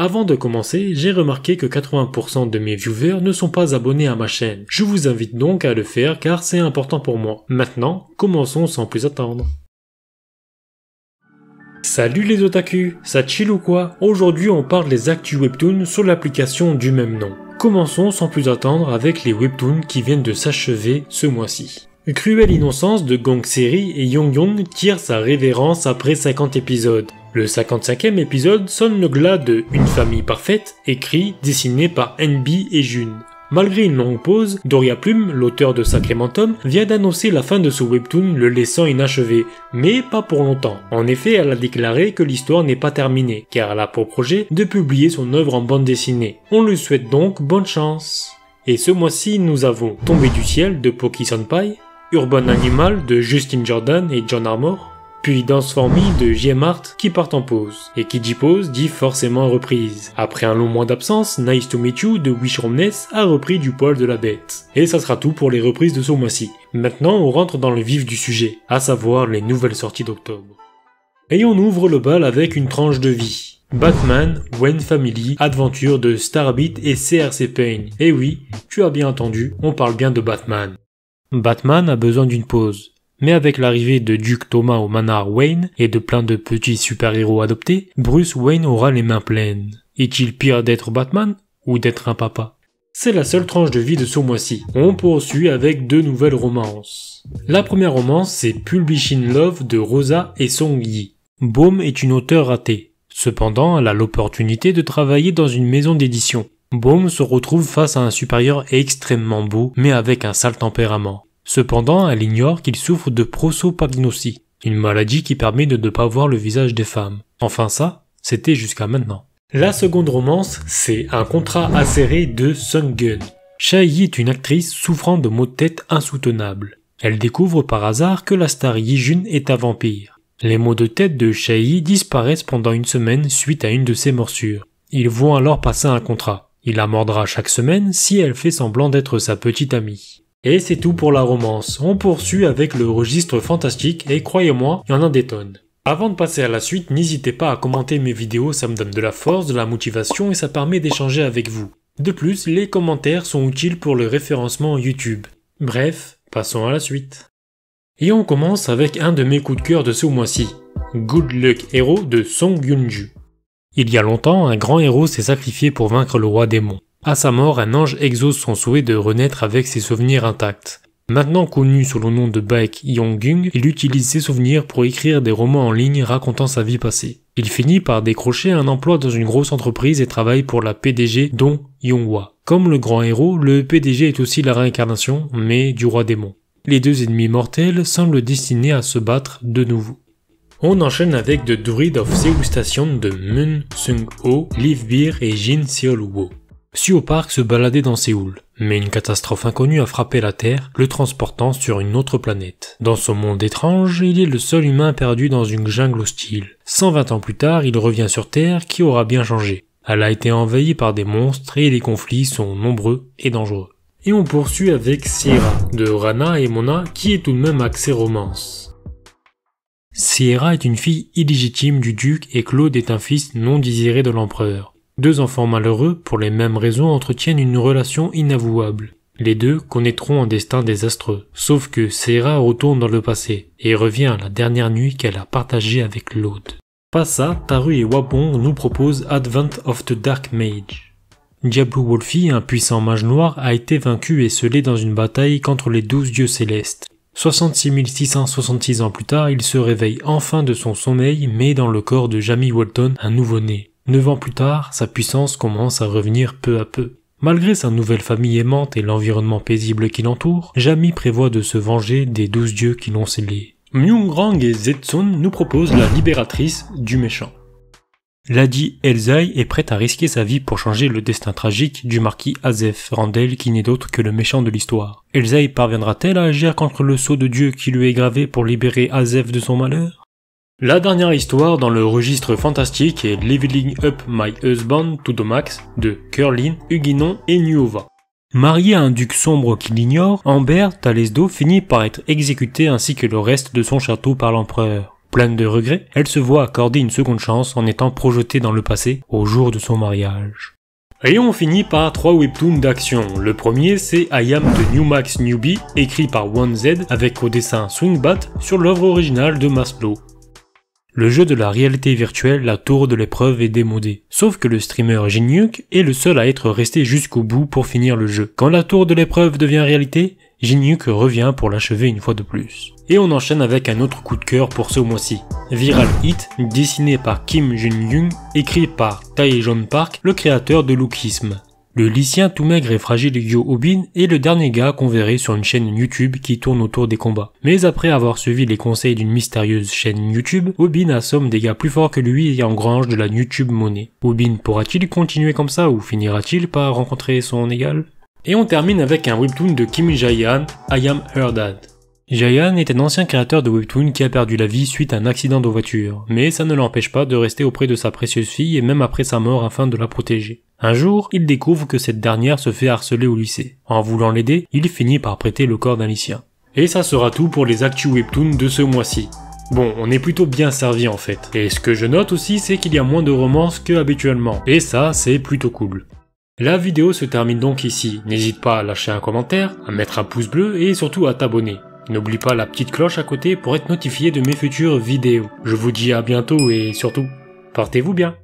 Avant de commencer, j'ai remarqué que 80% de mes viewers ne sont pas abonnés à ma chaîne. Je vous invite donc à le faire car c'est important pour moi. Maintenant, commençons sans plus attendre. Salut les otaku, ça chill ou quoi? Aujourd'hui on parle des actus webtoons sur l'application du même nom. Commençons sans plus attendre avec les webtoons qui viennent de s'achever ce mois-ci. Cruelle Innocence de Gong Series et Young Young tire sa révérence après 50 épisodes. Le 55e épisode sonne le glas de Une famille parfaite, écrit, dessiné par NB et June. Malgré une longue pause, Doria Plum, l'auteur de Sacrémentum, vient d'annoncer la fin de ce webtoon, le laissant inachevé, mais pas pour longtemps. En effet, elle a déclaré que l'histoire n'est pas terminée, car elle a pour projet de publier son œuvre en bande dessinée. On lui souhaite donc bonne chance. Et ce mois-ci, nous avons Tombé du ciel de Poki Senpai, Urban Animal de Justin Jordan et John Armour, puis Dance for Me de JM Art qui part en pause. Et qui dit pause dit forcément reprise. Après un long mois d'absence, Nice to Meet You de Wish Romness a repris du poil de la bête. Et ça sera tout pour les reprises de ce mois-ci. Maintenant on rentre dans le vif du sujet, à savoir les nouvelles sorties d'octobre. Et on ouvre le bal avec une tranche de vie. Batman, Wayne Family, Adventure de Starbit et CRC Pain. Et oui, tu as bien entendu, on parle bien de Batman. Batman a besoin d'une pause. Mais avec l'arrivée de Duke Thomas au Manor Wayne et de plein de petits super-héros adoptés, Bruce Wayne aura les mains pleines. Est-il pire d'être Batman ou d'être un papa? C'est la seule tranche de vie de ce mois-ci. On poursuit avec deux nouvelles romances. La première romance, c'est Publishing Love de Rosa et Song Yi. Baume est une auteure ratée. Cependant, elle a l'opportunité de travailler dans une maison d'édition. Baume se retrouve face à un supérieur extrêmement beau, mais avec un sale tempérament. Cependant, elle ignore qu'il souffre de prosopagnosie, une maladie qui permet de ne pas voir le visage des femmes. Enfin ça, c'était jusqu'à maintenant. La seconde romance, c'est Un contrat acéré de Sung Gun. Chae-yi est une actrice souffrant de maux de tête insoutenables. Elle découvre par hasard que la star Yi-jun est un vampire. Les maux de tête de Chae-yi disparaissent pendant une semaine suite à une de ses morsures. Ils vont alors passer un contrat. Il la mordra chaque semaine si elle fait semblant d'être sa petite amie. Et c'est tout pour la romance. On poursuit avec le registre fantastique et croyez-moi, il y en a des tonnes. Avant de passer à la suite, n'hésitez pas à commenter mes vidéos, ça me donne de la force, de la motivation et ça permet d'échanger avec vous. De plus, les commentaires sont utiles pour le référencement YouTube. Bref, passons à la suite. Et on commence avec un de mes coups de cœur de ce mois-ci. Good Luck Hero de Song Yun-ju. Il y a longtemps, un grand héros s'est sacrifié pour vaincre le roi démon. À sa mort, un ange exauce son souhait de renaître avec ses souvenirs intacts. Maintenant connu sous le nom de Baek Yong-gung, il utilise ses souvenirs pour écrire des romans en ligne racontant sa vie passée. Il finit par décrocher un emploi dans une grosse entreprise et travaille pour la PDG Dong Yonghwa. Comme le grand héros, le PDG est aussi la réincarnation, mais du roi démon. Les deux ennemis mortels semblent destinés à se battre de nouveau. On enchaîne avec The Druid of Seoul Station de Moon Sung-ho, Liv Beer et Jin Seol-wo. Seo Park se baladait dans Séoul, mais une catastrophe inconnue a frappé la Terre, le transportant sur une autre planète. Dans ce monde étrange, il est le seul humain perdu dans une jungle hostile. 120 ans plus tard, il revient sur Terre qui aura bien changé. Elle a été envahie par des monstres et les conflits sont nombreux et dangereux. Et on poursuit avec Sierra, de Rana et Mona, qui est tout de même axé romance. Sierra est une fille illégitime du duc et Claude est un fils non désiré de l'empereur. Deux enfants malheureux, pour les mêmes raisons, entretiennent une relation inavouable. Les deux connaîtront un destin désastreux, sauf que Sierra retourne dans le passé et revient à la dernière nuit qu'elle a partagée avec Claude. Pas ça, Taru et Wabong nous proposent Advent of the Dark Mage. Diablo Wolfie, un puissant mage noir, a été vaincu et scellé dans une bataille contre les 12 dieux célestes. 66 666 ans plus tard, il se réveille enfin de son sommeil, mais dans le corps de Jamie Walton, un nouveau-né. 9 ans plus tard, sa puissance commence à revenir peu à peu. Malgré sa nouvelle famille aimante et l'environnement paisible qui l'entoure, Jamie prévoit de se venger des 12 dieux qui l'ont scellé. Myung-rang et Zetsun nous proposent la libératrice du méchant. Lady Elzai est prête à risquer sa vie pour changer le destin tragique du marquis Azef Randel qui n'est d'autre que le méchant de l'histoire. Elzai parviendra-t-elle à agir contre le sceau de Dieu qui lui est gravé pour libérer Azef de son malheur? La dernière histoire dans le registre fantastique est Leveling Up My Husband to the Max de Curlin, Huguinon et Nuova. Mariée à un duc sombre qui l'ignore, Amber Talesdo finit par être exécutée ainsi que le reste de son château par l'empereur. Pleine de regrets, elle se voit accorder une seconde chance en étant projetée dans le passé au jour de son mariage. Et on finit par 3 webtoons d'action. Le premier c'est I Am the New Max Newbie, écrit par 1Z avec au dessin Swingbat sur l'œuvre originale de Maslow. Le jeu de la réalité virtuelle, la tour de l'épreuve est démodé. Sauf que le streamer Jinhyuk est le seul à être resté jusqu'au bout pour finir le jeu. Quand la tour de l'épreuve devient réalité, Jinhyuk revient pour l'achever une fois de plus. Et on enchaîne avec un autre coup de cœur pour ce mois-ci. Viral Hit, dessiné par Kim Jun-young, écrit par Taejon Park, le créateur de Lookism. Le lycéen tout maigre et fragile Yo Obin est le dernier gars qu'on verrait sur une chaîne YouTube qui tourne autour des combats. Mais après avoir suivi les conseils d'une mystérieuse chaîne YouTube, Obin assomme des gars plus forts que lui et engrange de la YouTube monnaie. Obin pourra-t-il continuer comme ça ou finira-t-il par rencontrer son égal? Et on termine avec un webtoon de Kim Jae-han, I Am Her Dad. Jae-han est un ancien créateur de webtoon qui a perdu la vie suite à un accident de voiture, mais ça ne l'empêche pas de rester auprès de sa précieuse fille et même après sa mort afin de la protéger. Un jour, il découvre que cette dernière se fait harceler au lycée. En voulant l'aider, il finit par prêter le corps d'un lycéen. Et ça sera tout pour les actus webtoons de ce mois-ci. Bon, on est plutôt bien servi en fait. Et ce que je note aussi, c'est qu'il y a moins de romances que habituellement. Et ça, c'est plutôt cool. La vidéo se termine donc ici. N'hésite pas à lâcher un commentaire, à mettre un pouce bleu et surtout à t'abonner. N'oublie pas la petite cloche à côté pour être notifié de mes futures vidéos. Je vous dis à bientôt et surtout, portez-vous bien.